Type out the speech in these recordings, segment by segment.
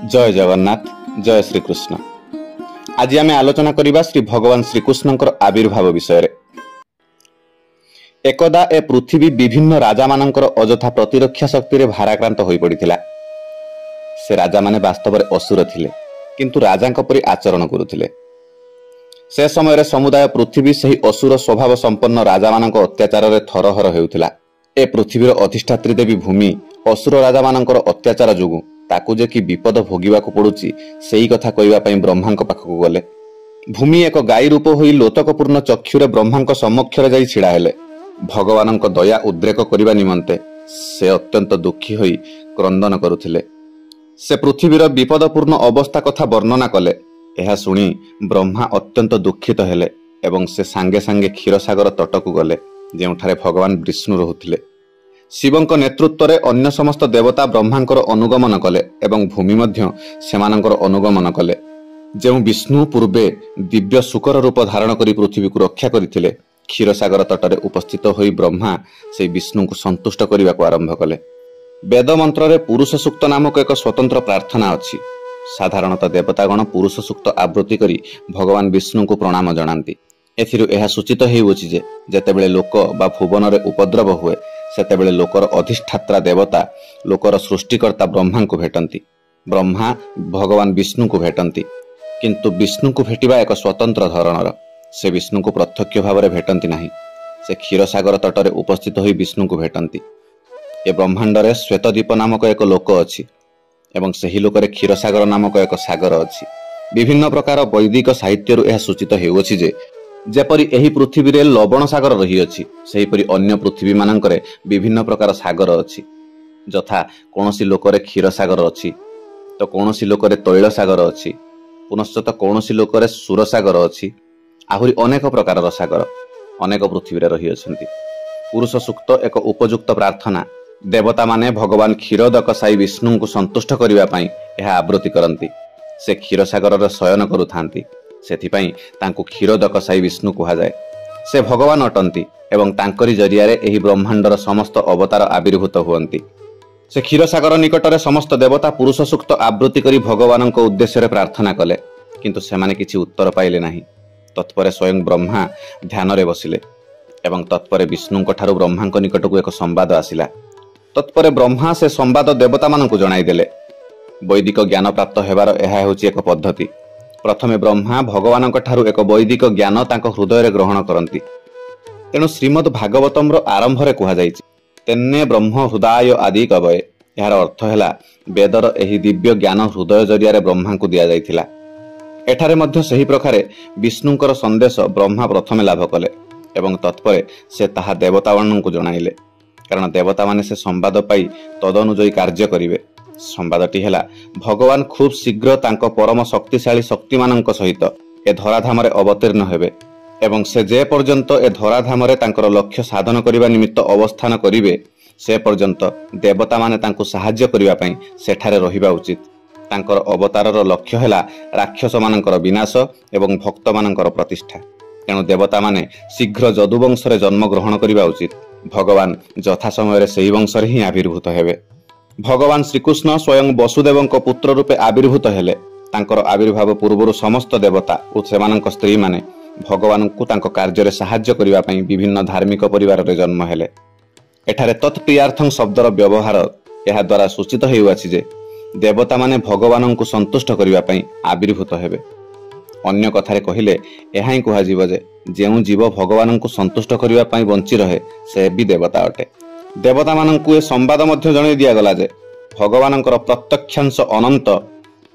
जय जगन्नाथ जय श्रीकृष्ण। आज आम आलोचना करबा श्री भगवान श्रीकृष्णଙ୍କର आविर्भाव विषय। एकदा ए पृथ्वी विभिन्न राजा मानकर अजथा प्रतिरक्षा शक्ति रे भाराक्रांत होई पड़िथिला। से राजा माने वास्तव में असुर थिले, किंतु राजांक परि आचरण करुथिले। से समय रे समुदाय पृथ्वी सही असुर स्वभाव संपन्न राजा मानक अत्याचार रे थरहर हेउथिला। ए पृथ्वीर अधिष्ठात्री देवी भूमि असुर राजा मानकर अत्याचार जोगु ताकू जे कि विपद भोगिबाकू पड़ुची सेही कथा कहवा पई ब्रह्मांक पाखकू गले। भूमि एक गाई रूप होई लोतकपूर्ण चक्षुरे ब्रह्मांक समक्षरे जाई छिड़ा हेले। भगवानंक दया उद्रेक करिबा निमंते से अत्यंत दुखी होई क्रंदन करुथिले। से पृथ्वीर विपदपूर्ण अवस्था कथा वर्णना कले। एहा सुनी ब्रह्मा अत्यंत दुखित हेले एवं से सांगे सांगे क्षीरसागर तटकू गले, जेउठारे भगवान विष्णु रहुथिले। शिवंक नेतृत्व रे अन्य समस्त देवता ब्रह्मांकर अनुगमन कले एवं भूमि मध्य सेमानंकर अनुगमन कले। जेउ विष्णु पूर्वे दिव्य शुकर रूप धारण करी पृथ्वी को रक्षा करथिले, क्षीरसागर तटरे उपस्थित होई ब्रह्मा से विष्णु को संतुष्ट करने को आरंभ कले। वेद मंत्र रे पुरुष सूक्त नामक एक स्वतंत्र प्रार्थना अछि। साधारणतः देवतागण पुरुष सूक्त आवृत्ति करी भगवान विष्णु को प्रणाम जनांती। एथिरु एहा सूचित हेउछि जे जेतेबेले लोक बा भुवन रे उपद्रव हुए सेतेबेले लोकर अधिष्ठात्रा देवता लोकर सृष्टिकर्ता ब्रह्मा को भेटंती। ब्रह्मा भगवान विष्णु को भेटंती, किंतु विष्णु को भेटिबा एक स्वतंत्र धरणर। से विष्णु को प्रत्यक्ष भाव में भेटंती नहीं। से क्षीरसागर तटरे उपस्थित होई विष्णु को भेटंती। ए ब्रह्मांड रे श्वेतद्वीप नामक एक लोक अछि एवं सही लोकरे क्षीरसागर नामक एक सागर अछि। विभिन्न प्रकार वैदिक साहित्यरु यह सूचित हेउछि जे जेपरि एही पृथ्वी रे लवण सागर रही अछि, सेहीपरि अन्य पृथ्वी मानकरे विभिन्न प्रकार सागर अछि। जथा कोनोसी लोकरे क्षीर सागर अछि, तो कोनोसी लोकरे तैल सागर अछि, पुनश्च तो कोनोसी लोकरे सुर सागर अछि। आहुरी अनेक प्रकार सागर अनेक पृथ्वी रे रही अछंती। पुरुष सूक्त एक उपयुक्त प्रार्थना। देवता माने भगवान क्षीरोदक साई विष्णु को संतुष्ट करिवा पई एहा आवृत्ति करंती। से क्षीर सागर रे शयन करुथांती, सेथिपई तांको क्षीरोदक साई विष्णु कहा जाए। से भगवान अटंती एवं तांकरी जरियारे एही ब्रह्मांडर समस्त अवतार आविर्भूत हुअंती। से क्षीरसागर निकटरे समस्त देवता पुरुष सूक्त आवृत्ति करी भगवानंक उद्देश्य रे प्रार्थना कले, किंतु सेमाने किछि उत्तर पाइले नाही। तत्परे स्वयं ब्रह्मा ध्यान रे बसिले एवं तत्परे विष्णुंक ठारू ब्रह्मांक निकटकू एक संवाद आसिला। तत्परे ब्रह्मा से संवाद देवता मानकू जणाई देले। वैदिक ज्ञान प्राप्त हेबार एहा हेउछि एक पद्धति। प्रथमे ब्रह्मा भगवानंक ठारू एक वैदिक ज्ञान तांको हृदय रे ग्रहण करंती। तेणु श्रीमद् भागवतम रो आरंभ रे कहा जायछि, तेन्ने ब्रह्म हृदय आदि कवये। यार अर्थ हैला वेदर एही दिव्य ज्ञान हृदय जरिया रे ब्रह्मा को दिया जायथिला। एठारे मध्य सही प्रकारे विष्णुंकर संदेश ब्रह्मा प्रथमे लाभ कले एवं तत्परे से ताहा देवताମାନଙ୍କୁ जणाइले, कारण देवता माने से संवाद पाई तदनुजयी कार्य करिवे। संवादटी हैला भगवान खूब शीघ्र तांको परम शक्तिशाली शक्तिमानंक सहित ए धराधाम रे अवतीर्ण हेबे एवं से जे पर्यंत ए धराधाम रे तांकर लक्ष्य साधन करिबा निमित्त अवस्थान करिवे से पर्यंत देवता माने तांको सहाय्य करिबा पई सेठारे रहिबा उचित। तांकर अवतारर लक्ष्य हैला राक्षस मानंकर विनाश एवं भक्त मानंकर प्रतिष्ठा। तेणु देवता माने शीघ्र जदुवंश रे जन्म ग्रहण करिबा उचित। भगवान यथा समय रे सेही वंश रे ही आविर्भूत हेबे। भगवान श्रीकृष्ण स्वयं वसुदेवंक पुत्र रूपे आविर्भूत हेले। तांकर आविर्भाव पूर्वरु समस्त देवता और सेमानंक स्त्री माने भगवान को तांको कार्य रे सहाय्य करिबा पई विभिन्न धार्मिक परिवार रे जन्म हेले। एठारे तत्प्रियार्थं शब्दर व्यवहार एहा द्वारा सूचित हेउछि जे देवता माने भगवान को संतुष्ट करिबा पई आविर्भूत हेबे। अन्य कथारे कहिले एहा ही कहा जीव जे जेउ जीव भगवान को संतुष्ट करिबा पई बंची रहे से भी देवता अटे। देवता मानंकु ए संवाद मध्य जणाई दिया गला जे भगवानंकर प्रत्यक्षांश अनंत,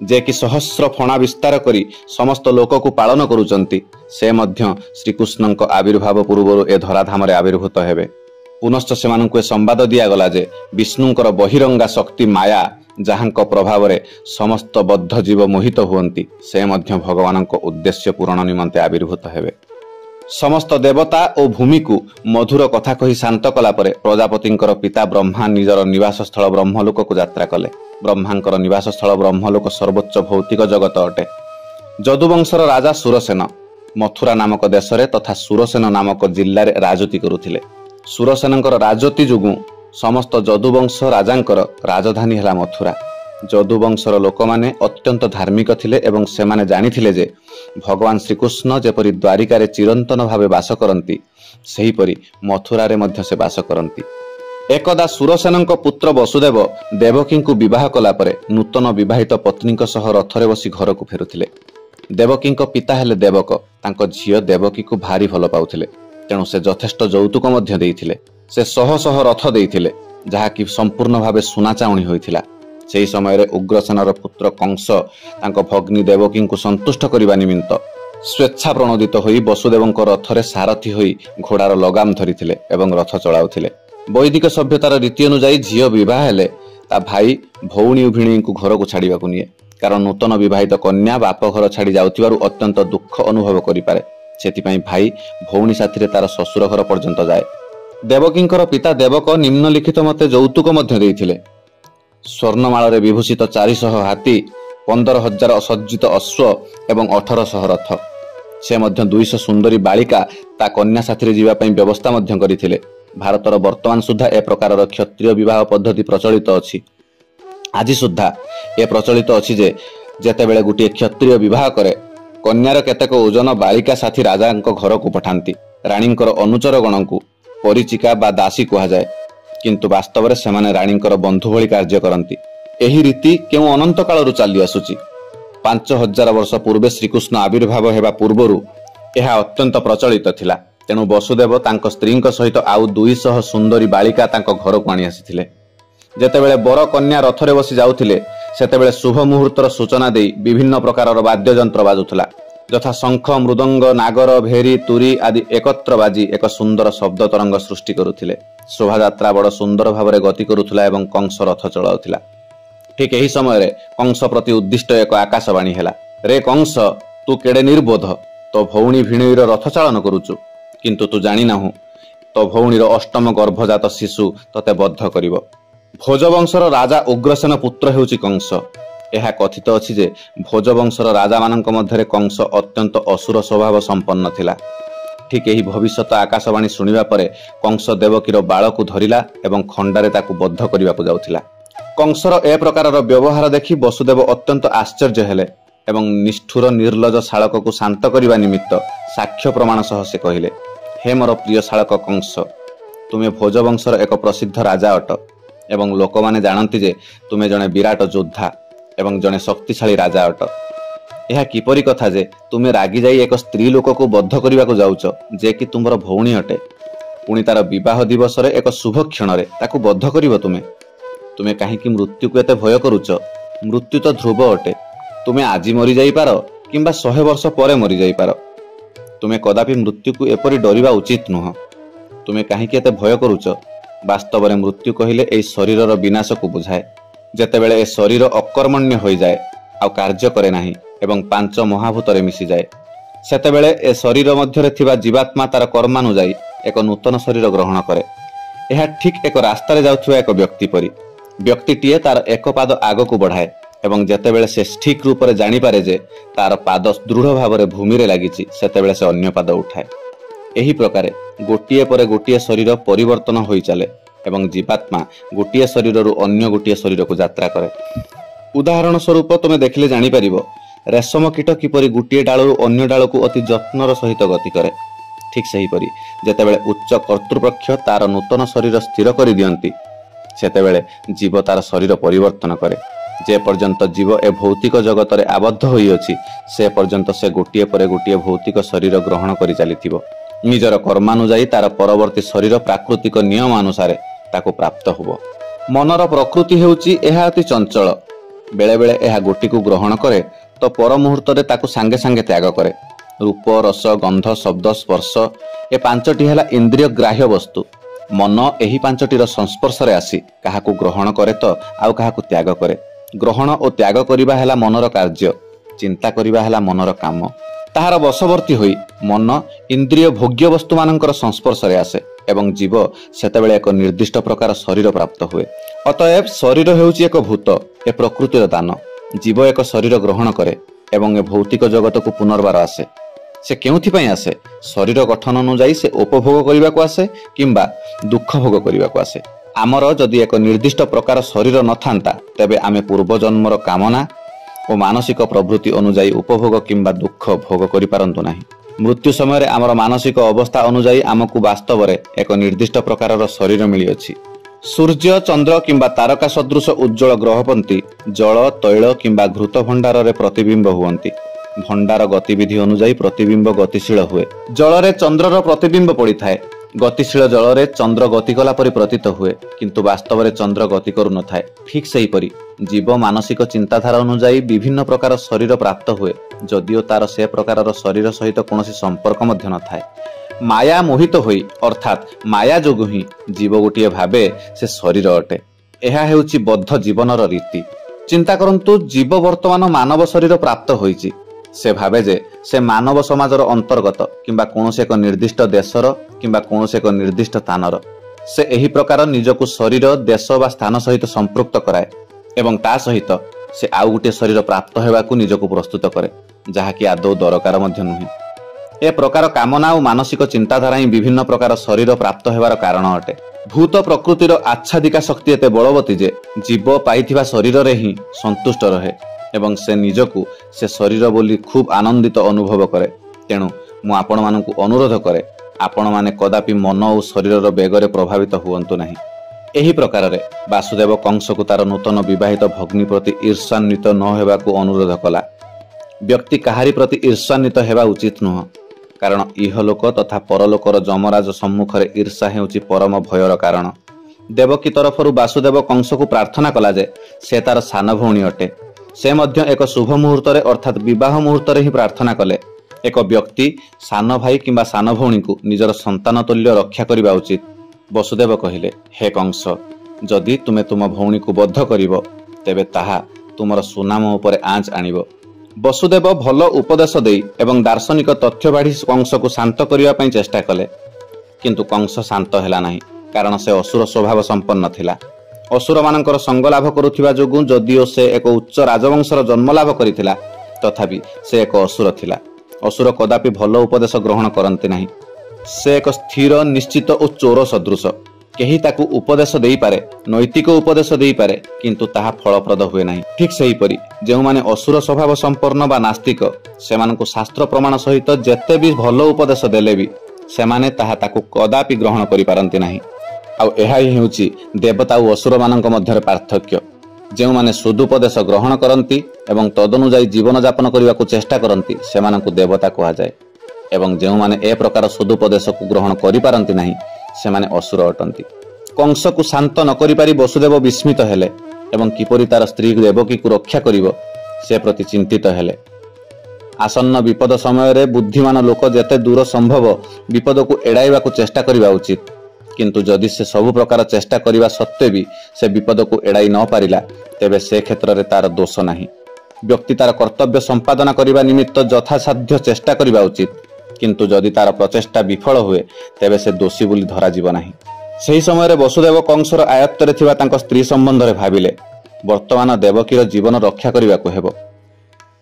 जे कि सहस्र फणा विस्तार करी समस्त लोक को पालन करूचंती, से मध्य श्रीकृष्णंक आविर्भाव पूर्वरु ए धराधाम रे आविर्भूत हेबे। पुनश्च सेमानंकु ए संवाद दिया गला जे विष्णुंकर बहिरंगा शक्ति माया जहांक प्रभाव रे समस्त बद्ध जीव मोहित हुअंती, से मध्य भगवानंक उद्देश्य पूरण निमंते आविर्भूत हेबे। समस्त देवता और भूमि को मधुर कथा कही शांत कला परे प्रजापतिंकर पिता ब्रह्मा निजर निवास स्थल ब्रह्मलोक को यात्रा कले। ब्रह्मांकर निवास स्थल ब्रह्मलोक सर्वोच्च भौतिक जगत अटे। जदुवंशर राजा सुरसेन मथुरा नामक देश रे तथा सुरसेन नामक जिल्ला रे राजती करुथिले। सुरसेनंकर राजती जोगु समस्त जदुवंश राजांकर राजधानी हला मथुरा। ଯଦୁବଂଶର ଲୋକମାନେ ଅତ୍ୟନ୍ତ ଧାର୍ମିକ ଥିଲେ ଏବଂ ସେମାନେ ଜାଣିଥିଲେ ଯେ ଭଗବାନ ଶ୍ରୀକୃଷ୍ଣ ଯେପରି ଦ୍ୱାରିକାରେ ଚିରନ୍ତନ ଭାବେ ବାସ କରନ୍ତି, ସେହିପରି ମଥୁରାରେ ମଧ୍ୟ ସେ ବାସ କରନ୍ତି। ଏକଦା ସୁରସେନଙ୍କ ପୁତ୍ର ବସୁଦେବ ଦେବକୀଙ୍କୁ ବିବାହ କଲା ପରେ ନୂତନ ବିବାହିତ ପତ୍ନୀଙ୍କ ସହ ରଥରେ ବସି ଘରକୁ ଫେରୁଥିଲେ। ଦେବକୀଙ୍କ ପିତା ହେଲେ ଦେବକ। ତାଙ୍କ ଝିଅ ଦେବକୀକୁ ଭାରି ଭଲ ପାଉଥିଲେ, ତେଣୁ ସେ ଯଥେଷ୍ଟ ଯୌତୁକ ମଧ୍ୟ ଦେଇଥିଲେ। ସେ ଶହ ଶହ ରଥ ଦେଇଥିଲେ, ଯାହାକି ସମ୍ପୂର୍ଣ୍ଣ ଭାବେ ସୁନା ଚାଉଁଣି ହୋଇଥିଲା। ସେହି ସମୟରେ ଉଗ୍ରସେନର ପୁତ୍ର କଂସ ତାଙ୍କ ଭଗ୍ନୀ ଦେବକୀଙ୍କୁ ସନ୍ତୁଷ୍ଟ କରିବା ନିମିତ୍ତ ସ୍ୱେଚ୍ଛା ପ୍ରଣୋଦିତ ହୋଇ ବସୁଦେବଙ୍କ ରଥରେ ସାରଥୀ ହୋଇ ଘୋଡ଼ାର ଲଗାମ ଧରିଥିଲେ ଏବଂ ରଥ ଚଳାଉଥିଲେ। ବୈଦିକ ସଭ୍ୟତାର ରୀତି ଅନୁଯାୟୀ ଝିଅ ବିବାହ ହେଲେ ତା ଭାଇ ଭଉଣୀ ଉଭିଣୀଙ୍କୁ ଘରକୁ ଛାଡ଼ିବାକୁ ନିଏ, କାରଣ ନୂତନ ବିବାହିତ କନ୍ୟା ବାପ ଘର ଛାଡ଼ି ଯାଉଥିବାରୁ ଅତ୍ୟନ୍ତ ଦୁଃଖ ଅନୁଭବ କରିପାରେ। ସେଥିପାଇଁ ଭାଇ ଭଉଣୀ ସାଥିରେ ତାର ଶ୍ୱଶୁର ଘର ପର୍ଯ୍ୟନ୍ତ ଯାଏ। ଦେବକୀଙ୍କର ପିତା ଦେବକ ନିମ୍ନଲିଖିତ ମତେ ଯୌତୁକ ମଧ୍ୟ ଦେଇଥିଲେ। ସ୍ୱର୍ଣ୍ଣମାଳରେ ବିଭୂଷିତ 400 ହାତୀ, 15,000 ସଜ୍ଜିତ ଅଶ୍ୱ ଏବଂ 1800 ରଥ। ସେ ମଧ୍ୟ 200 ସୁନ୍ଦରୀ ବାଳିକା ତା କନ୍ୟା ସାଥିରେ ଯିବା ପାଇଁ ବ୍ୟବସ୍ଥା ମଧ୍ୟ କରିଥିଲେ। ଭାରତର ବର୍ତ୍ତମାନ ସୁଦ୍ଧା ଏ ପ୍ରକାରର କ୍ଷତ୍ରିୟ ବିବାହ ପଦ୍ଧତି ପ୍ରଚଳିତ ଅଛି। ଆଜି ସୁଦ୍ଧା ଏ ପ୍ରଚଳିତ ଅଛି ଯେ ଯେତେବେଳେ ଗୋଟିଏ କ୍ଷତ୍ରିୟ ବିବାହ କରେ, କନ୍ୟାର କେତେକ ଓଜନ ବାଳିକା ସାଥୀ ରାଜାଙ୍କ ଘରକୁ ପଠାନ୍ତି। ରାଣୀଙ୍କର ଅନୁଚରଗଣଙ୍କୁ ପରିଚିକା ବା ଦାସୀ କୁହାଯାଏ, କିନ୍ତୁ ବାସ୍ତବରେ ସେମାନେ ରାଣୀଙ୍କର ବନ୍ଧୁ ଭଳି କାର୍ଯ୍ୟ କରନ୍ତି। ଏହି ରୀତି କେଉଁ ଅନନ୍ତ କାଳରୁ ଚାଲି ଆସୁଛି। 5000 ବର୍ଷ ପୂର୍ବେ ଶ୍ରୀକୃଷ୍ଣ ଆବିର୍ଭାବ ହେବା ପୂର୍ବରୁ ଏହା ଅତ୍ୟନ୍ତ ପ୍ରଚଳିତ ଥିଲା। ତେଣୁ ବସୁଦେବ ତାଙ୍କ ସ୍ତ୍ରୀଙ୍କ ସହିତ ଆଉ 200 ସୁନ୍ଦରୀ ବାଳିକା ତାଙ୍କ ଘରକୁ ଆଣି ଆସିଥିଲେ। ଯେତେବେଳେ ବର କନ୍ୟା ରଥରେ ବସି ଯାଉଥିଲେ, ସେତେବେଳେ ଶୁଭ ମୁହୂର୍ତ୍ତର ସୂଚନା ଦେଇ ବିଭିନ୍ନ ପ୍ରକାରର ବାଦ୍ୟଯନ୍ତ୍ର ବାଜୁଥିଲା, ଯଥା ଶଙ୍ଖ, ମୃଦଙ୍ଗ, ନାଗର, ଭେରୀ, ତୁରୀ ଆଦି ଏକତ୍ର ବାଜି ଏକ ସୁନ୍ଦର ଶବ୍ଦ ତରଙ୍ଗ ସୃଷ୍ଟି କରୁଥିଲେ। ଶୋଭାଯାତ୍ରା ବଡ଼ ସୁନ୍ଦର ଭାବରେ ଗତି କରୁଥିଲା ଏବଂ କଂସ ରଥ ଚଳାଉଥିଲା। ଠିକ୍ ଏହି ସମୟରେ କଂସ ପ୍ରତି ଉଦ୍ଦିଷ୍ଟ ଏକ ଆକାଶବାଣୀ ହେଲା। ରେ କଂସ, ତୁ କେଡ଼େ ନିର୍ବୋଧ! ତୋ ଭଉଣୀ ଭିଣୋଇର ରଥ ଚାଳନ କରୁଛୁ, କିନ୍ତୁ ତୁ ଜାଣିନାହୁଁ ତୋ ଭଉଣୀର ଅଷ୍ଟମ ଗର୍ଭଜାତ ଶିଶୁ ତତେ ବଦ୍ଧ କରିବ। ଭୋଜବଂଶର ରାଜା ଉଗ୍ରସେନ ପୁତ୍ର ହେଉଛି କଂସ। ଏହା କଥିତ ଅଛି ଯେ ଭୋଜବଂଶର ରାଜାମାନଙ୍କ ମଧ୍ୟରେ କଂସ ଅତ୍ୟନ୍ତ ଅସୁର ସ୍ୱଭାବ ସମ୍ପନ୍ନ ଥିଲା। ଠିକ୍ ଏହି ଭବିଷ୍ୟତ ଆକାଶବାଣୀ ଶୁଣିବା ପରେ କଂସ ଦେବକୀର ବାଳକୁ ଧରିଲା ଏବଂ ଖଣ୍ଡାରେ ତାକୁ ବଦ୍ଧ କରିବାକୁ ଯାଉଥିଲା। କଂସର ଏ ପ୍ରକାରର ବ୍ୟବହାର ଦେଖି ବସୁଦେବ ଅତ୍ୟନ୍ତ ଆଶ୍ଚର୍ଯ୍ୟ ହେଲେ ଏବଂ ନିଷ୍ଠୁର ନିର୍ଲଜ ଶାଳକକୁ ଶାନ୍ତ କରିବା ନିମିତ୍ତ ସାକ୍ଷ୍ୟ ପ୍ରମାଣ ସହ ସେ କହିଲେ, ହେ ମୋର ପ୍ରିୟ ଶାଳକ କଂସ, ତୁମେ ଭୋଜବଂଶର ଏକ ପ୍ରସିଦ୍ଧ ରାଜା ଅଟ ଏବଂ ଲୋକମାନେ ଜାଣନ୍ତି ଯେ ତୁମେ ଜଣେ ବିରାଟ ଯୋଦ୍ଧା ଏବଂ ଜଣେ ଶକ୍ତିଶାଳୀ ରାଜା ଅଟ। ଏହା କିପରି କଥା ଯେ ତୁମେ ରାଗି ଯାଇ ଏକ ସ୍ତ୍ରୀ ଲୋକକୁ ବଦ୍ଧ କରିବାକୁ ଯାଉଛ, ଯେ କି ତୁମର ଭଉଣୀ ଅଟେ, ପୁଣି ତାର ବିବାହ ଦିବସରେ ଏକ ଶୁଭ କ୍ଷଣରେ ତାକୁ ବଦ୍ଧ କରିବ? ତୁମେ କାହିଁକି ମୃତ୍ୟୁକୁ ଏତେ ଭୟ କରୁଛ? ମୃତ୍ୟୁ ତ ଧ୍ରୁବ ଅଟେ। ତୁମେ ଆଜି ମରିଯାଇପାର କିମ୍ବା 100 ବର୍ଷ ପରେ ମରିଯାଇପାର। ତୁମେ କଦାପି ମୃତ୍ୟୁକୁ ଏପରି ଡରିବା ଉଚିତ ନୁହଁ। ତୁମେ କାହିଁକି ଏତେ ଭୟ କରୁଛ? ବାସ୍ତବରେ ମୃତ୍ୟୁ କହିଲେ ଏହି ଶରୀରର ବିନାଶକୁ ବୁଝାଏ। ଯେତେବେଳେ ଏ ଶରୀର ଅକର୍ମଣ୍ୟ ହୋଇଯାଏ, ଆଉ କାର୍ଯ୍ୟ କରେ ନାହିଁ ଏବଂ 5 ମହାଭୂତରେ ମିଶିଯାଏ, ସେତେବେଳେ ଏ ଶରୀର ମଧ୍ୟରେ ଥିବା ଜୀବାତ୍ମା ତାର କର୍ମାନୁଯାୟୀ ଏକ ନୂତନ ଶରୀର ଗ୍ରହଣ କରେ। ଏହା ଠିକ୍ ଏକ ରାସ୍ତାରେ ଯାଉଥିବା ଏକ ବ୍ୟକ୍ତି ପରି। ବ୍ୟକ୍ତିଟିଏ ତାର ଏକ ପାଦ ଆଗକୁ ବଢ଼ାଏ ଏବଂ ଯେତେବେଳେ ସେ ଠିକ୍ ରୂପରେ ଜାଣିପାରେ ଯେ ତାର ପାଦ ଦୃଢ଼ ଭାବରେ ଭୂମିରେ ଲାଗିଛି, ସେତେବେଳେ ସେ ଅନ୍ୟ ପାଦ ଉଠାଏ। ଏହି ପ୍ରକାରେ ଗୋଟିଏ ପରେ ଗୋଟିଏ ଶରୀର ପରିବର୍ତ୍ତନ ହୋଇ ଚାଲେ ଏବଂ ଜୀବାତ୍ମା ଗୋଟିଏ ଶରୀରରୁ ଅନ୍ୟ ଗୋଟିଏ ଶରୀରକୁ ଯାତ୍ରା କରେ। ଉଦାହରଣ ସ୍ୱରୂପ ତୁମେ ଦେଖିଲେ ଜାଣିପାରିବ, ରେଶମ କୀଟ କିପରି ଗୋଟିଏ ଡାଳରୁ ଅନ୍ୟ ଡାଳକୁ ଅତି ଯତ୍ନର ସହିତ ଗତି କରେ। ଠିକ୍ ସେହିପରି ଯେତେବେଳେ ଉଚ୍ଚ କର୍ତ୍ତୃପକ୍ଷ ତାର ନୂତନ ଶରୀର ସ୍ଥିର କରିଦିଅନ୍ତି, ସେତେବେଳେ ଜୀବ ତାର ଶରୀର ପରିବର୍ତ୍ତନ କରେ। ଯେ ପର୍ଯ୍ୟନ୍ତ ଜୀବ ଏ ଭୌତିକ ଜଗତରେ ଆବଦ୍ଧ ହୋଇଅଛି, ସେ ପର୍ଯ୍ୟନ୍ତ ସେ ଗୋଟିଏ ପରେ ଗୋଟିଏ ଭୌତିକ ଶରୀର ଗ୍ରହଣ କରି ଚାଲିଥିବ। ନିଜର କର୍ମାନୁଯାୟୀ ତାର ପରବର୍ତ୍ତୀ ଶରୀର ପ୍ରାକୃତିକ ନିୟମ ଅନୁସାରେ ତାକୁ ପ୍ରାପ୍ତ ହେବ। ମନର ପ୍ରକୃତି ହେଉଛି ଏହା ଅତି ଚଞ୍ଚଳ। ବେଳେବେଳେ ଏହା ଗୋଟିକୁ ଗ୍ରହଣ କରେ ତ ପର ମୁହୂର୍ତ୍ତରେ ତାକୁ ସାଙ୍ଗେ ସାଙ୍ଗେ ତ୍ୟାଗ କରେ। ରୂପ, ରସ, ଗନ୍ଧ, ଶବ୍ଦ, ସ୍ପର୍ଶ ଏ 5ଟି ହେଲା ଇନ୍ଦ୍ରିୟ ଗ୍ରାହ୍ୟ ବସ୍ତୁ। ମନ ଏହି 5ଟିର ସଂସ୍ପର୍ଶରେ ଆସି କାହାକୁ ଗ୍ରହଣ କରେ ତ ଆଉ କାହାକୁ ତ୍ୟାଗ କରେ। ଗ୍ରହଣ ଓ ତ୍ୟାଗ କରିବା ହେଲା ମନର କାର୍ଯ୍ୟ, ଚିନ୍ତା କରିବା ହେଲା ମନର କାମ। ତାହାର ବଶବର୍ତ୍ତୀ ହୋଇ ମନ ଇନ୍ଦ୍ରିୟ ଭୋଗ୍ୟ ବସ୍ତୁମାନଙ୍କର ସଂସ୍ପର୍ଶରେ ଆସେ ଏବଂ ଜୀବ ସେତେବେଳେ ଏକ ନିର୍ଦ୍ଦିଷ୍ଟ ପ୍ରକାର ଶରୀର ପ୍ରାପ୍ତ ହୁଏ। ଅତଏବ ଶରୀର ହେଉଛି ଏକ ଭୂତ, ଏ ପ୍ରକୃତିର ଦାନ। ଜୀବ ଏକ ଶରୀର ଗ୍ରହଣ କରେ ଏବଂ ଏ ଭୌତିକ ଜଗତକୁ ପୁନର୍ବାର ଆସେ। ସେ କେଉଁଥିପାଇଁ ଆସେ? ଶରୀର ଗଠନ ଅନୁଯାୟୀ ସେ ଉପଭୋଗ କରିବାକୁ ଆସେ କିମ୍ବା ଦୁଃଖ ଭୋଗ କରିବାକୁ ଆସେ। आमर जदि एक निर्दिष्ट प्रकार शरीर नथांता तेबे आमे पूर्वजन्मर कामना और मानसिक प्रवृत्ति अनुजाई उपभोग किंबा दुख भोग करि पारंतु नाही। मृत्यु समय आमर मानसिक अवस्था अनुजाई आमको वास्तव में एक निर्दिष्ट प्रकार शरीर मिलिअछि। सूर्य चंद्र किंबा तारका सदृश उज्जवल ग्रहपंथी जल तैल किंबा घृत भंडार रे प्रतिबिंब हुअन्ति। भंडार गतिविधि अनुजाई प्रतिबिंब गतिशील हुए। जल रे चंद्रर प्रतिबिंब पड़ी थाए। गतिशील जल रे चंद्र गति कला परि प्रतीत हुए किंतु वास्तव में चंद्र गति करू न थाए। ठीक सही परी जीव मानसिक चिंताधारा अनुजाई विभिन्न प्रकार शरीर प्राप्त हुए जदिओ तार से प्रकार शरीर सहित कौनसी संपर्क मध्य न थाए। माया मोहित होई अर्थात माया जोगु ही जीव गोटे भावे से शरीर अटे। यह हेउची बद्ध जीवनर रीति। चिंता करंतु जीव वर्तमान मानव शरीर प्राप्त होईची से भावे जे से मानव समाजर अंतर्गत किंबा कौनसी एक निर्दिष्ट देशर किंबा कौनसी एक निर्दिष्ट स्थानर से एही प्रकार निजको शरीर देश बा स्थान सहित संपृक्त कराए एवं ता सहित से आउ गोटे शरीर प्राप्त हेबाकू निजको प्रस्तुत करे जहाँकि आदौ दरकार मध्य नुहे। ए प्रकार कामना और मानसिक चिंताधारा ही विभिन्न प्रकार शरीर प्राप्त हेबार कारण अटे। भूत प्रकृतिर आच्छादिका शक्ति एते बलवती जे जीव पाइथिबा शरीर रे ही संतुष्ट रहे एवं से निजकू से शरीर बोली खूब आनंदित अनुभव करे। तेणु मु आपण मानकू अनुरोध करे आपण माने कदापि मन और शरीर बेगरे प्रभावित हुअन्तु नाही। एही प्रकार रे वासुदेव कंस को तार नूतन विवाहित भग्नी प्रति ईर्ष्यान्वित न हेबाकू अनुरोध कला। व्यक्ति काहारी प्रति ईर्ष्यान्वित हेबा उचित नुह कारण इहलोक तथा परलोकर जमराज सम्मुख रे ईर्ष्या हेउची परम भयर कारण। देवकी तरफरु वासुदेव कंस को प्रार्थना कला जे से तार सान भौणी अटे। से मध्य एक शुभ मुहूर्त अर्थात विवाह मुहूर्त ही प्रार्थना कले। एक व्यक्ति सान भाई किंबा सान भौणी को निजर संतान तुल्य रक्षा करने उचित। वसुदेव कहिले, हे कंस, जदि तुमे तुम भौणी को बद्ध करिवो तेबे ताहा तुमर सुनाम उपरे आँच आनिबो। वसुदेव भल उपदेश देई एवं दार्शनिक तथ्य बाढ़ी कंस को शांत करने पई चेष्टा कले किंतु कंस शांत हेला नाही कारण से असुर स्वभाव संपन्न थिला। असुर मानकर संग लाभ करुथिबा जोगु जदिओ से एक उच्च राजवंशर जन्म लाभ करिथिला तथापि से एक असुर थिला। असुर कदापि भल उपदेश ग्रहण करंती नाही। से एक स्थिर निश्चित और चोर सदृश। केही ताकू उपदेश देई पारे, नैतिक उपदेश देई पारे किंतु ताहा फलप्रद हुए नाही। ठीक सही परी जेउ माने असुर स्वभाव संपन्न बा नास्तिक सेमानकु शास्त्र प्रमाण सहित जेते भी भल उपदेश देले भी सेमाने ताहा ताकू कदापि ग्रहण करि पारंती नाही। आउ एहा ही हेउची देवता और असुर मानक मध्य पार्थक्य। जेउ माने सदुपदेश ग्रहण करंती एवं तदनुजाई जीवन यापन करने को चेष्टा करंती सेमानकु देवता कहा जाए एवं जेउ माने ए प्रकार सदुपदेश को ग्रहण करि पारंती नाही सेमाने असुर अटंती। कंस को शांत न करि पारि वसुदेव विस्मित हेले एवं किपरि तार स्त्री देवकी को रक्षा करिवो से प्रति चिंतित हेले। आसन्न विपद समय रे बुद्धिमान लोक जेते दूर संभव विपद को एड़ाइबा को चेष्टा करिबा उचित किंतु जदि से सब प्रकार चेष्टा करिबा सत्वे भी से विपद को एड़ाई न पारिला तेबे से क्षेत्र रे तार दोष नाही। व्यक्ति तार कर्तव्य संपादन करिबा निमित्त यथासाध्य चेष्टा करिबा उचित किंतु जदि तार प्रचेष्टा विफल हुए तेबे से दोषी बोली धरा जीव नाही। सही समय रे वसुदेव कंसर आयत्तरे थिबा तांक स्त्री संबंध रे भाबिले वर्तमान देवकीर जीवन रक्षा करिबाकू हेबो।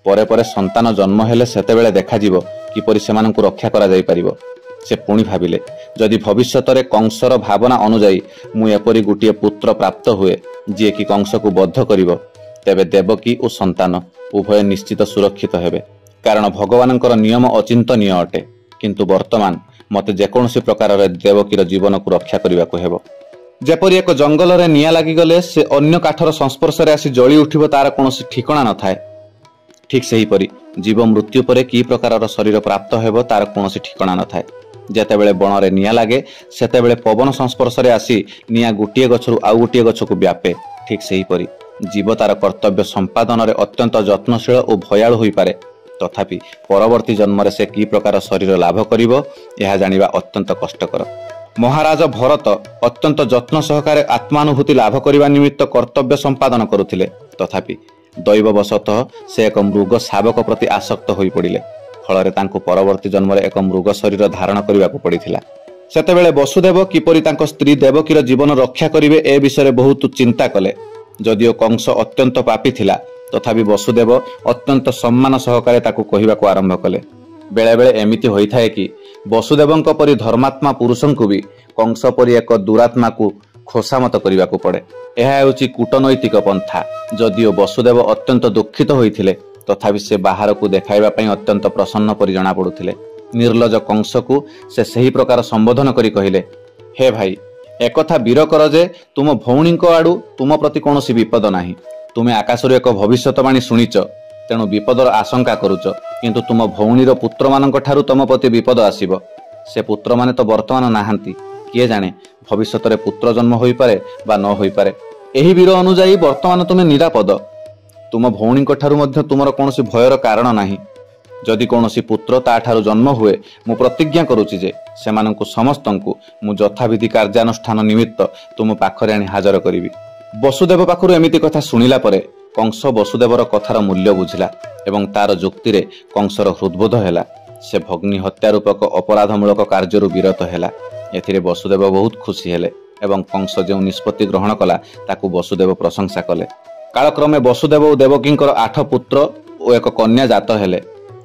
परे परे संतान जन्म हेले सेतेबेले देखाजिवो किपरि सेमानकु रक्षा करा जाई परिबो। से पुणी भाविले जदि भविष्यत रे कंसर भावना अनुजाई मु एपरि गोटे पुत्र प्राप्त हुए जी कि कंस को बद्ध करिवो तेबे देवकी और संतान उभय निश्चित सुरक्षित हेबे कारण भगवानंकर नियम अचिंतनीय अटे किंतु वर्तमान मते जेकोसी प्रकार रे देवकीर जीवन को रक्षा करिबाकू हेबो। जेपरि एक जंगल रे निया लागि गले से अन्य काठर संस्पर्श रे आसी जळी उठिबो तार कोनोसी ठिकाना न थाए। ठीक सही परी जीव मृत्यु परे की प्रकार शरीर प्राप्त हेबो तार कोनोसी ठिकाना न थाए। जेतेबेले बण रे निया लागे सेतेबेले पवन संस्पर्श रे आसी निया गोटिए गछरु आउ गोटिए गछकु व्यापे। ठीक सही परी जीव तार कर्तव्य संपादन रे अत्यंत यत्नशील और भयाळु होई पारे तथापि परवर्ती जन्म रे से की प्रकार शरीर लाभ करिवो यह जानिबा अत्यंत कष्टकर। महाराज भरत अत्यंत यत्न सहकारे आत्मानुभूति लाभ करिबा निमित्त कर्तव्य संपादन करुथिले तथापि दैववशतः से एक मृग शावक प्रति आसक्त होई पड़िले फल तांको परवर्ती जन्म रे एक मृग शरीर धारण करिबाकू पड़िथिला। सेतेबेले वसुदेव किपरि तांको स्त्री देवकीर जीवन रक्षा करिवे ए विषय बहुत चिंता कले। जदिओ कंस अत्यंत पापी थिला तथापि वसुदेव अत्यंत सम्मान सहकारे ताकू कहिबाकू आरंभ कले। बेले बेले एमिति होइथाए कि वसुदेवंक परि धर्मात्मा पुरुषंकु भी कंस परि एक दुरात्मा को ଖୋସାମତ କରିବାକୁ ପଡ଼େ। ଏହା ହେଉଛି କୂଟନୈତିକ ପନ୍ଥା। ଯଦିଓ ବସୁଦେବ ଅତ୍ୟନ୍ତ ଦୁଃଖିତ ହୋଇଥିଲେ, ତଥାପି ସେ ବାହାରକୁ ଦେଖାଇବା ପାଇଁ ଅତ୍ୟନ୍ତ ପ୍ରସନ୍ନ ପରି ଜଣାପଡ଼ୁଥିଲେ। ନିର୍ଲଜ କଂସକୁ ସେ ସେହି ପ୍ରକାର ସମ୍ବୋଧନ କରି କହିଲେ, ହେ ଭାଇ, ଏକଥା ବୀର କର ଯେ ତୁମ ଭଉଣୀଙ୍କ ଆଡ଼ୁ ତୁମ ପ୍ରତି କୌଣସି ବିପଦ ନାହିଁ। ତୁମେ ଆକାଶରୁ ଏକ ଭବିଷ୍ୟତବାଣୀ ଶୁଣିଛ, ତେଣୁ ବିପଦର ଆଶଙ୍କା କରୁଛ, କିନ୍ତୁ ତୁମ ଭଉଣୀର ପୁତ୍ରମାନଙ୍କ ଠାରୁ ତୁମ ପ୍ରତି ବିପଦ ଆସିବ। ସେ ପୁତ୍ରମାନେ ତ ବର୍ତ୍ତମାନ ନାହାନ୍ତି, କିଏ ଜାଣେ ଭବିଷ୍ୟତରେ ପୁତ୍ର ଜନ୍ମ ହୋଇପାରେ ବା ନ ହୋଇପାରେ। ଏହି ବୀର ଅନୁଯାୟୀ ବର୍ତ୍ତମାନ ତୁମେ ନିରାପଦ। ତୁମ ଭଉଣୀଙ୍କ ଠାରୁ ମଧ୍ୟ ତୁମର କୌଣସି ଭୟର କାରଣ ନାହିଁ। ଯଦି କୌଣସି ପୁତ୍ର ତା ଠାରୁ ଜନ୍ମ ହୁଏ, ମୁଁ ପ୍ରତିଜ୍ଞା କରୁଛି ଯେ ସେମାନଙ୍କୁ ସମସ୍ତଙ୍କୁ ମୁଁ ଯଥାବିଧି କାର୍ଯ୍ୟାନୁଷ୍ଠାନ ନିମିତ୍ତ ତୁମ ପାଖରେ ଆଣି ହାଜର କରିବି। ବସୁଦେବ ପାଖରୁ ଏମିତି କଥା ଶୁଣିଲା ପରେ କଂସ ବସୁଦେବର କଥାର ମୂଲ୍ୟ ବୁଝିଲା ଏବଂ ତାର ଯୁକ୍ତିରେ କଂସର ହୃଦବୋଧ ହେଲା। ସେ ଭଗ୍ନୀ ହତ୍ୟା ରୂପକ ଅପରାଧମୂଳକ କାର୍ଯ୍ୟରୁ ବିରତ ହେଲା। ଏଥିରେ ବସୁଦେବ ବହୁତ ଖୁସି ହେଲେ ଏବଂ କଂସ ଯେଉଁ ନିଷ୍ପତ୍ତି ଗ୍ରହଣ କଲା ତାକୁ ବସୁଦେବ ପ୍ରଶଂସା କଲେ। କାଳକ୍ରମେ ବସୁଦେବ ଓ ଦେବକୀଙ୍କର 8 ପୁତ୍ର ଓ ଏକ କନ୍ୟା ଜାତ ହେଲେ।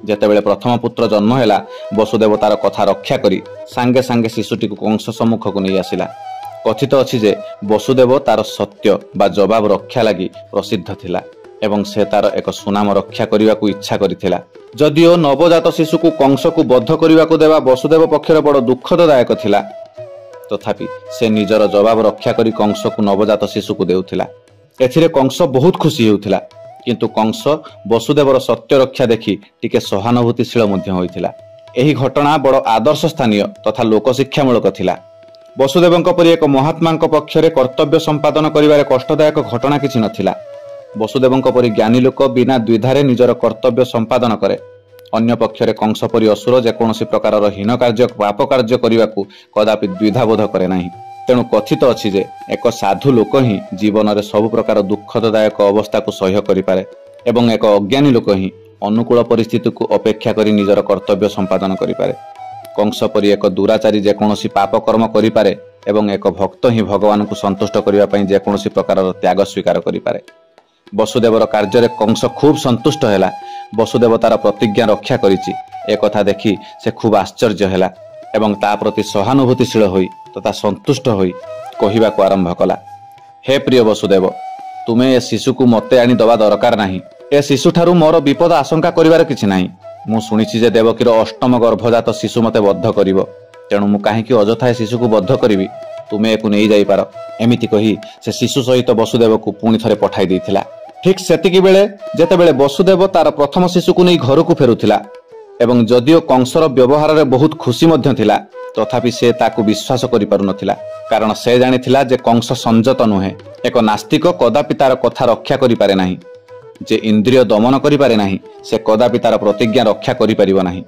ଯେତେବେଳେ ପ୍ରଥମ ପୁତ୍ର ଜନ୍ମ ହେଲା, ବସୁଦେବ ତାର କଥା ରକ୍ଷା କରି ସାଙ୍ଗେ ସାଙ୍ଗେ ଶିଶୁଟିକୁ କଂସ ସମ୍ମୁଖକୁ ନେଇ ଆସିଲା। କଥିତ ଅଛି ଯେ ବସୁଦେବ ତାର ସତ୍ୟ ବା ଜବାବ ରକ୍ଷା ଲାଗି ପ୍ରସିଦ୍ଧ ଥିଲା ଏବଂ ସେ ତାର ଏକ ସୁନାମ ରକ୍ଷା କରିବାକୁ ଇଚ୍ଛା କରିଥିଲା। ଯଦିଓ ନବଜାତ ଶିଶୁକୁ କଂସକୁ ବଦ୍ଧ କରିବାକୁ ଦେବା ବସୁଦେବ ପକ୍ଷରେ ବଡ଼ ଦୁଃଖଦାୟକ ଥିଲା, ତଥାପି ସେ ନିଜର ଜବାବ ରକ୍ଷା କରି କଂସକୁ ନବଜାତ ଶିଶୁକୁ ଦେଉଥିଲା। ଏଥିରେ କଂସ ବହୁତ ଖୁସି ହେଉଥିଲା, କିନ୍ତୁ କଂସ ବସୁଦେବର ସତ୍ୟ ରକ୍ଷା ଦେଖି ଟିକେ ସହାନୁଭୂତିଶୀଳ ମଧ୍ୟ ହୋଇଥିଲା। ଏହି ଘଟଣା ବଡ଼ ଆଦର୍ଶ ସ୍ଥାନୀୟ ତଥା ଲୋକଶିକ୍ଷାମୂଳକ ଥିଲା। ବସୁଦେବଙ୍କ ପରି ଏକ ମହାତ୍ମାଙ୍କ ପକ୍ଷରେ କର୍ତ୍ତବ୍ୟ ସମ୍ପାଦନ କରିବାରେ କଷ୍ଟଦାୟକ ଘଟଣା କିଛି ନଥିଲା। ବସୁଦେବଙ୍କ ପରି ଜ୍ଞାନୀ ଲୋକ ବିନା ଦ୍ୱିଧାରେ ନିଜର କର୍ତ୍ତବ୍ୟ ସମ୍ପାଦନ କରେ। ଅନ୍ୟ ପକ୍ଷରେ କଂସ ପରି ଅସୁର ଯେକୌଣସି ପ୍ରକାରର ହୀନ କାର୍ଯ୍ୟ ପାପ କାର୍ଯ୍ୟ କରିବାକୁ କଦାପି ଦ୍ୱିଧାବୋଧ କରେ ନାହିଁ। ତେଣୁ କଥିତ ଅଛି ଯେ ଏକ ସାଧୁ ଲୋକ ହିଁ ଜୀବନରେ ସବୁ ପ୍ରକାର ଦୁଃଖଦାୟକ ଅବସ୍ଥାକୁ ସହ୍ୟ କରିପାରେ ଏବଂ ଏକ ଅଜ୍ଞାନୀ ଲୋକ ହିଁ ଅନୁକୂଳ ପରିସ୍ଥିତିକୁ ଅପେକ୍ଷା କରି ନିଜର କର୍ତ୍ତବ୍ୟ ସମ୍ପାଦନ କରିପାରେ। କଂସ ପରି ଏକ ଦୁରାଚାରୀ ଯେକୌଣସି ପାପ କର୍ମ କରିପାରେ ଏବଂ ଏକ ଭକ୍ତ ହିଁ ଭଗବାନଙ୍କୁ ସନ୍ତୁଷ୍ଟ କରିବା ପାଇଁ ଯେକୌଣସି ପ୍ରକାରର ତ୍ୟାଗ ସ୍ୱୀକାର କରିପାରେ। ବସୁଦେବର କାର୍ଯ୍ୟରେ କଂସ ଖୁବ୍ ସନ୍ତୁଷ୍ଟ ହେଲା। ବସୁଦେବ ତାର ପ୍ରତିଜ୍ଞା ରକ୍ଷା କରିଛି ଏକଥା ଦେଖି ସେ ଖୁବ୍ ଆଶ୍ଚର୍ଯ୍ୟ ହେଲା ଏବଂ ତା ପ୍ରତି ସହାନୁଭୂତିଶୀଳ ହୋଇ ତଥା ସନ୍ତୁଷ୍ଟ ହୋଇ କହିବାକୁ ଆରମ୍ଭ କଲା, ହେ ପ୍ରିୟ ବସୁଦେବ, ତୁମେ ଏ ଶିଶୁକୁ ମୋତେ ଆଣି ଦେବା ଦରକାର ନାହିଁ। ଏ ଶିଶୁଠାରୁ ମୋର ବିପଦ ଆଶଙ୍କା କରିବାର କିଛି ନାହିଁ। ମୁଁ ଶୁଣିଛି ଯେ ଦେବକୀର 8ମ ଗର୍ଭଜାତ ଶିଶୁ ମୋତେ ବଦ୍ଧ କରିବ, ତେଣୁ ମୁଁ କାହିଁକି ଅଯଥା ଏ ଶିଶୁକୁ ବଦ୍ଧ କରିବି? ତୁମେ ଏକୁ ନେଇଯାଇପାର। ଏମିତି କହି ସେ ଶିଶୁ ସହିତ ବସୁଦେବକୁ ପୁଣି ଥରେ ପଠାଇ ଦେଇଥିଲା। ଠିକ୍ ସେତିକି ବେଳେ ଯେତେବେଳେ ବସୁଦେବ ତାର ପ୍ରଥମ ଶିଶୁକୁ ନେଇ ଘରକୁ ଫେରୁଥିଲା ଏବଂ ଯଦିଓ କଂସର ବ୍ୟବହାରରେ ବହୁତ ଖୁସି ମଧ୍ୟ ଥିଲା, ତଥାପି ସେ ତାକୁ ବିଶ୍ୱାସ କରିପାରୁନଥିଲା। କାରଣ ସେ ଜାଣିଥିଲା ଯେ କଂସ ସଂଯତ ନୁହେଁ। ଏକ ନାସ୍ତିକ କଦାପି ତାର କଥା ରକ୍ଷା କରିପାରେ ନାହିଁ। ଯେ ଇନ୍ଦ୍ରିୟ ଦମନ କରିପାରେ ନାହିଁ, ସେ କଦାପି ତାର ପ୍ରତିଜ୍ଞା ରକ୍ଷା କରିପାରିବ ନାହିଁ।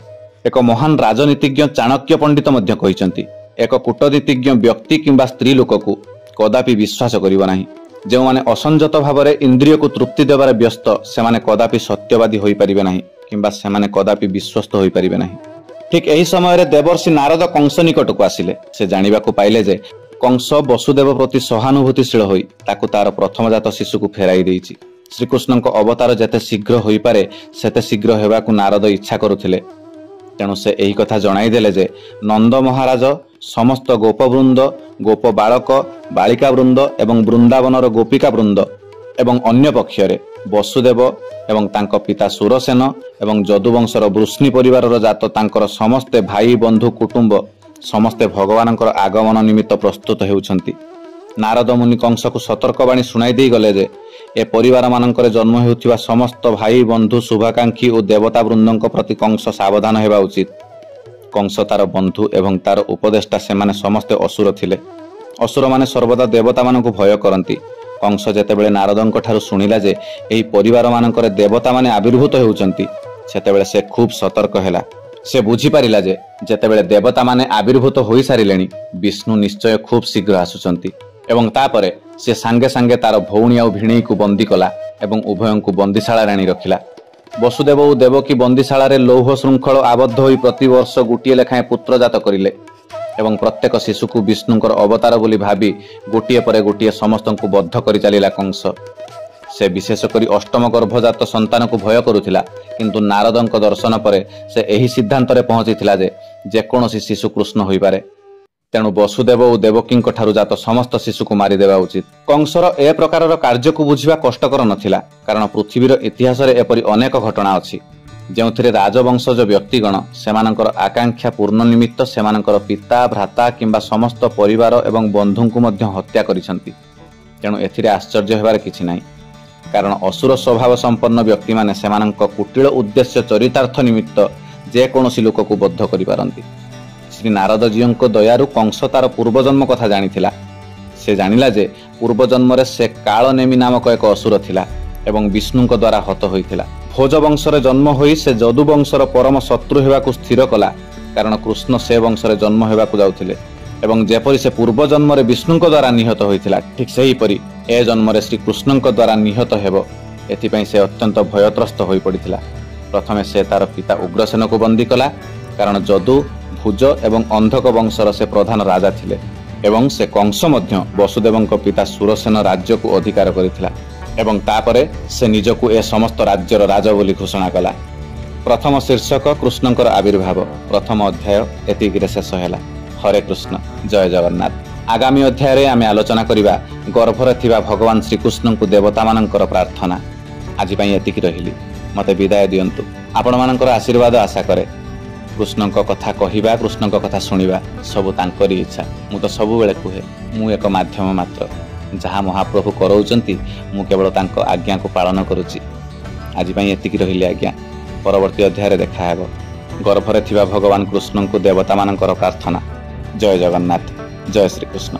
ଏକ ମହାନ ରାଜନୀତିଜ୍ଞ ଚାଣକ୍ୟ ପଣ୍ଡିତ ମଧ୍ୟ କହିଛନ୍ତି, ଏକ କୂଟନୀତିଜ୍ଞ ବ୍ୟକ୍ତି କିମ୍ବା ସ୍ତ୍ରୀ ଲୋକକୁ କଦାପି ବିଶ୍ୱାସ କରିବ ନାହିଁ। ଯେଉଁମାନେ ଅସଂଯତ ଭାବରେ ଇନ୍ଦ୍ରିୟକୁ ତୃପ୍ତି ଦେବାରେ ବ୍ୟସ୍ତ, ସେମାନେ କଦାପି ସତ୍ୟବାଦୀ ହୋଇପାରିବେ ନାହିଁ କିମ୍ବା ସେମାନେ କଦାପି ବିଶ୍ୱସ୍ତ ହୋଇପାରିବେ ନାହିଁ। ଠିକ୍ ଏହି ସମୟରେ ଦେବର୍ଷି ନାରଦ କଂସ ନିକଟକୁ ଆସିଲେ। ସେ ଜାଣିବାକୁ ପାଇଲେ ଯେ କଂସ ବସୁଦେବ ପ୍ରତି ସହାନୁଭୂତିଶୀଳ ହୋଇ ତାକୁ ତାର ପ୍ରଥମଜାତ ଶିଶୁକୁ ଫେରାଇ ଦେଇଛି। ଶ୍ରୀକୃଷ୍ଣଙ୍କ ଅବତାର ଯେତେ ଶୀଘ୍ର ହୋଇପାରେ ସେତେ ଶୀଘ୍ର ହେବାକୁ ନାରଦ ଇଚ୍ଛା କରୁଥିଲେ। ତେଣୁ ସେ ଏହି କଥା ଜଣାଇଦେଲେ ଯେ ନନ୍ଦ ମହାରାଜ, ସମସ୍ତ ଗୋପବୃନ୍ଦ, ଗୋପ ବାଳକ, ବାଳିକା ବୃନ୍ଦ ଏବଂ ବୃନ୍ଦାବନର ଗୋପିକା ବୃନ୍ଦ ଏବଂ ଅନ୍ୟ ପକ୍ଷରେ ବସୁଦେବ ଏବଂ ତାଙ୍କ ପିତା ସୁରସେନ ଏବଂ ଯଦୁବଂଶର ବୃଷ୍ଣି ପରିବାରର ଜାତ ତାଙ୍କର ସମସ୍ତେ ଭାଇ ବନ୍ଧୁ କୁଟୁମ୍ବ ସମସ୍ତେ ଭଗବାନଙ୍କର ଆଗମନ ନିମିତ୍ତ ପ୍ରସ୍ତୁତ ହେଉଛନ୍ତି। ନାରଦ ମୁନି କଂସକୁ ସତର୍କବାଣୀ ଶୁଣାଇ ଦେଇ ଗଲେ ଯେ ଏ ପରିବାରମାନଙ୍କରେ ଜନ୍ମ ହେଉଥିବା ସମସ୍ତ ଭାଇ ବନ୍ଧୁ ଶୁଭାକାଂକ୍ଷୀ ଓ ଦେବତା ବୃନ୍ଦଙ୍କ ପ୍ରତି କଂସ ସାବଧାନ ହେବା ଉଚିତ। କଂସ ତାର ବନ୍ଧୁ ଏବଂ ତାର ଉପଦେଷ୍ଟା ସେମାନେ ସମସ୍ତେ ଅସୁର ଥିଲେ। ଅସୁରମାନେ ସର୍ବଦା ଦେବତାମାନଙ୍କୁ ଭୟ କରନ୍ତି। କଂସ ଯେତେବେଳେ ନାରଦଙ୍କ ଠାରୁ ଶୁଣିଲା ଯେ ଏହି ପରିବାରମାନଙ୍କରେ ଦେବତାମାନେ ଆବିର୍ଭୂତ ହେଉଛନ୍ତି, ସେତେବେଳେ ସେ ଖୁବ୍ ସତର୍କ ହେଲା। ସେ ବୁଝିପାରିଲା ଯେ ଯେତେବେଳେ ଦେବତାମାନେ ଆବିର୍ଭୂତ ହୋଇସାରିଲେଣି, ବିଷ୍ଣୁ ନିଶ୍ଚୟ ଖୁବ୍ ଶୀଘ୍ର ଆସୁଛନ୍ତି ଏବଂ ତାପରେ ସେ ସାଙ୍ଗେ ସାଙ୍ଗେ ତାର ଭଉଣୀ ଆଉ ଭିଣେଇକୁ ବନ୍ଦୀ କଲା ଏବଂ ଉଭୟଙ୍କୁ ବନ୍ଦୀଶାଳାରେ ଆଣି ରଖିଲା। ବସୁଦେବ ଓ ଦେବକୀ ବନ୍ଦୀଶାଳାରେ ଲୌହ ଶୃଙ୍ଖଳ ଆବଦ୍ଧ ହୋଇ ପ୍ରତିବର୍ଷ ଗୋଟିଏ ଲେଖାଏଁ ପୁତ୍ରଜାତ କରିଲେ ଏବଂ ପ୍ରତ୍ୟେକ ଶିଶୁକୁ ବିଷ୍ଣୁଙ୍କର ଅବତାର ବୋଲି ଭାବି ଗୋଟିଏ ପରେ ଗୋଟିଏ ସମସ୍ତଙ୍କୁ ବଦ୍ଧ କରି ଚାଲିଲା କଂସ। ସେ ବିଶେଷ କରି 8ମ ଗର୍ଭଜାତ ସନ୍ତାନକୁ ଭୟ କରୁଥିଲା, କିନ୍ତୁ ନାରଦଙ୍କ ଦର୍ଶନ ପରେ ସେ ଏହି ସିଦ୍ଧାନ୍ତରେ ପହଞ୍ଚିଥିଲା ଯେ ଯେକୌଣସି ଶିଶୁ କୃଷ୍ଣ ହୋଇପାରେ। ତେଣୁ ବସୁଦେବ ଓ ଦେବକୀଙ୍କ ଠାରୁ ଜାତ ସମସ୍ତ ଶିଶୁକୁ ମାରିଦେବା ଉଚିତ। କଂସର ଏ ପ୍ରକାରର କାର୍ଯ୍ୟକୁ ବୁଝିବା କଷ୍ଟକର ନଥିଲା, କାରଣ ପୃଥିବୀର ଇତିହାସରେ ଏପରି ଅନେକ ଘଟଣା ଅଛି ଯେଉଁଥିରେ ରାଜବଂଶଜ ବ୍ୟକ୍ତିଗଣ ସେମାନଙ୍କର ଆକାଂକ୍ଷା ପୂର୍ଣ୍ଣ ନିମିତ୍ତ ସେମାନଙ୍କର ପିତା, ଭ୍ରାତା କିମ୍ବା ସମସ୍ତ ପରିବାର ଏବଂ ବନ୍ଧୁଙ୍କୁ ମଧ୍ୟ ହତ୍ୟା କରିଛନ୍ତି। ତେଣୁ ଏଥିରେ ଆଶ୍ଚର୍ଯ୍ୟ ହେବାର କିଛି ନାହିଁ, କାରଣ ଅସୁର ସ୍ୱଭାବ ସମ୍ପନ୍ନ ବ୍ୟକ୍ତିମାନେ ସେମାନଙ୍କ କୁଟିଳ ଉଦ୍ଦେଶ୍ୟ ଚରିତାର୍ଥ ନିମିତ୍ତ ଯେକୌଣସି ଲୋକକୁ ବଦ୍ଧ କରିପାରନ୍ତି। ଶ୍ରୀ ନାରଦଜୀଙ୍କ ଦୟାରୁ କଂସ ତାର ପୂର୍ବଜନ୍ମ କଥା ଜାଣିଥିଲା। ସେ ଜାଣିଲା ଯେ ପୂର୍ବଜନ୍ମରେ ସେ କାଳନେମି ନାମକ ଏକ ଅସୁର ଥିଲା ଏବଂ ବିଷ୍ଣୁଙ୍କ ଦ୍ୱାରା ହତ ହୋଇଥିଲା। ଭୋଜ ବଂଶରେ ଜନ୍ମ ହୋଇ ସେ ଯଦୁ ବଂଶର ପରମ ଶତ୍ରୁ ହେବାକୁ ସ୍ଥିର କଲା, କାରଣ କୃଷ୍ଣ ସେ ବଂଶରେ ଜନ୍ମ ହେବାକୁ ଯାଉଥିଲେ ଏବଂ ଯେପରି ସେ ପୂର୍ବଜନ୍ମରେ ବିଷ୍ଣୁଙ୍କ ଦ୍ୱାରା ନିହତ ହୋଇଥିଲା, ଠିକ୍ ସେହିପରି ଏ ଜନ୍ମରେ ଶ୍ରୀକୃଷ୍ଣଙ୍କ ଦ୍ୱାରା ନିହତ ହେବ, ଏଥିପାଇଁ ସେ ଅତ୍ୟନ୍ତ ଭୟତ୍ରସ୍ତ ହୋଇପଡ଼ିଥିଲା। ପ୍ରଥମେ ସେ ତାର ପିତା ଉଗ୍ରସେନକୁ ବନ୍ଦୀ କଲା, କାରଣ ଯଦୁ, ଭୁଜ ଏବଂ ଅନ୍ଧକ ବଂଶର ସେ ପ୍ରଧାନ ରାଜା ଥିଲେ ଏବଂ ସେ କଂସ ମଧ୍ୟ ବସୁଦେବଙ୍କ ପିତା ସୁରସେନ ରାଜ୍ୟକୁ ଅଧିକାର କରିଥିଲା ଏବଂ ତାପରେ ସେ ନିଜକୁ ଏ ସମସ୍ତ ରାଜ୍ୟର ରାଜ ବୋଲି ଘୋଷଣା କଲା। ପ୍ରଥମ ଶୀର୍ଷକ କୃଷ୍ଣଙ୍କର ଆବିର୍ଭାବ, ପ୍ରଥମ ଅଧ୍ୟାୟ ଏତିକିରେ ଶେଷ ହେଲା। ହରେ କୃଷ୍ଣ, ଜୟ ଜଗନ୍ନାଥ। ଆଗାମୀ ଅଧ୍ୟାୟରେ ଆମେ ଆଲୋଚନା କରିବା ଗର୍ଭରେ ଥିବା ଭଗବାନ ଶ୍ରୀକୃଷ୍ଣଙ୍କୁ ଦେବତାମାନଙ୍କର ପ୍ରାର୍ଥନା। ଆଜି ପାଇଁ ଏତିକି ରହିଲି, ମୋତେ ବିଦାୟ ଦିଅନ୍ତୁ। ଆପଣମାନଙ୍କର ଆଶୀର୍ବାଦ ଆଶା କରେ। କୃଷ୍ଣଙ୍କ କଥା କହିବା, କୃଷ୍ଣଙ୍କ କଥା ଶୁଣିବା ସବୁ ତାଙ୍କରି ଇଚ୍ଛା। ମୁଁ ତ ସବୁବେଳେ କୁହେ ମୁଁ ଏକ ମାଧ୍ୟମ ମାତ୍ର, ଯାହା ମହାପ୍ରଭୁ କରଉଛନ୍ତି ମୁଁ କେବଳ ତାଙ୍କ ଆଜ୍ଞାକୁ ପାଳନ କରୁଛି। ଆଜି ପାଇଁ ଏତିକି ରହିଲି ଆଜ୍ଞା। ପରବର୍ତ୍ତୀ ଅଧ୍ୟାୟରେ ଦେଖାହେବ। ଗର୍ଭରେ ଥିବା ଭଗବାନ କୃଷ୍ଣଙ୍କୁ ଦେବତାମାନଙ୍କର ପ୍ରାର୍ଥନା। ଜୟ ଜଗନ୍ନାଥ, ଜୟ ଶ୍ରୀକୃଷ୍ଣ।